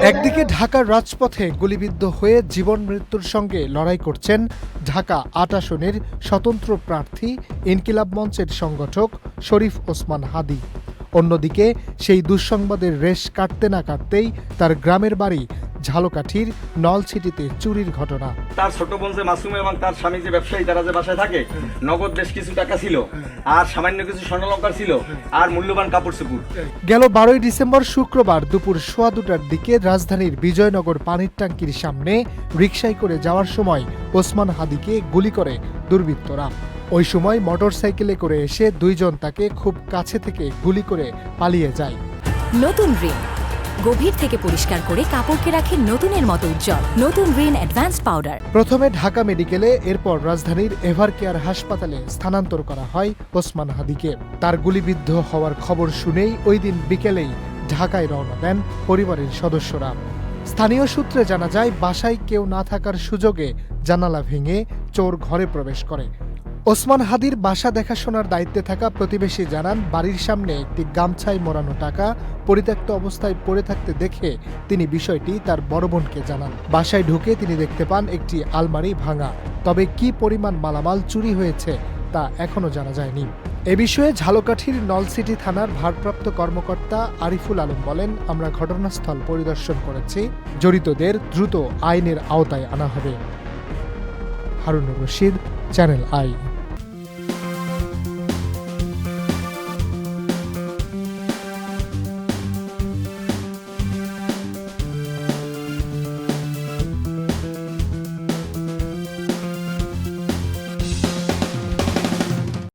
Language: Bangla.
একদিকে ঢাকার রাজপথে গুলিবিদ্ধ হয়ে জীবন মৃত্যুর সঙ্গে লড়াই করছেন ঢাকা ৮ আসনের স্বতন্ত্র প্রার্থী ইনকিলাব মঞ্চের সংগঠক শরীফ ওসমান হাদী। অন্যদিকে সেই দুঃসংবাদের রেশ কাটতে না কাটতেই তার গ্রামের বাড়ি ঝালকাঠির নলছিটিতে চুরির ঘটনা। তার ছোট বোন যে মাসুম এবং তার স্বামী যে ব্যবসায়ী, তারা যে বাসায় থাকে, নগদ বেশ কিছু টাকা ছিল, আর সামান্য কিছু স্বর্ণালঙ্কার ছিল, আর মূল্যবান কাপড় চোপড়। গেল 12 ডিসেম্বর শুক্রবার দুপুর 2:15টার দিকে রাজধানীর বিজয়নগর পানির ট্যাঙ্কির সামনে রিকশায় করে যাওয়ার সময় ওসমান হাদীকে গুলি করে দুর্বৃত্তরা। ওই সময় মোটরসাইকেলে করে এসে দুইজন তাকে খুব কাছে থেকে গুলি করে পালিয়ে যায়। নতুন রিন গভীর থেকে পরিষ্কার করে কাপড়কে রাখে নতুনের মতো উজ্জ্বল। নতুন রিন অ্যাডভান্সড পাউডার। প্রথমে ঢাকা মেডিকেলে, এরপর রাজধানীর এভারকেয়ার হাসপাতালে স্থানান্তর করা হয় ওসমান হাদীকে। তার গুলিবিদ্ধ হওয়ার খবর শুনেই ওই দিন বিকেলেই ঢাকায় রওনা দেন পরিবারের সদস্যরা। স্থানীয় সূত্রে জানা যায়, বাসায় কেউ না থাকার সুযোগে জানালা ভেঙে চোর ঘরে প্রবেশ করে। ওসমান হাদীর বাসা দেখাশোনার দায়িত্বে থাকা প্রতিবেশী জানান, বাড়ির সামনে একটি গামছায় মোড়ানো টাকা পরিত্যক্ত অবস্থায় পড়ে থাকতে দেখে তিনি বিষয়টি তার বড় বোনকে জানান। বাসায় ঢুকে তিনি দেখতে পান একটি আলমারি ভাঙা। তবে কি পরিমাণ মালামাল চুরি হয়েছে তা এখনো জানা যায়নি। এ বিষয়ে ঝালকাঠির নলছিটি থানার ভারপ্রাপ্ত কর্মকর্তা আরিফুল আলম বলেন, আমরা ঘটনাস্থল পরিদর্শন করেছি, জড়িতদের দ্রুত আইনের আওতায় আনা হবে। Harunur Rashid, channel I.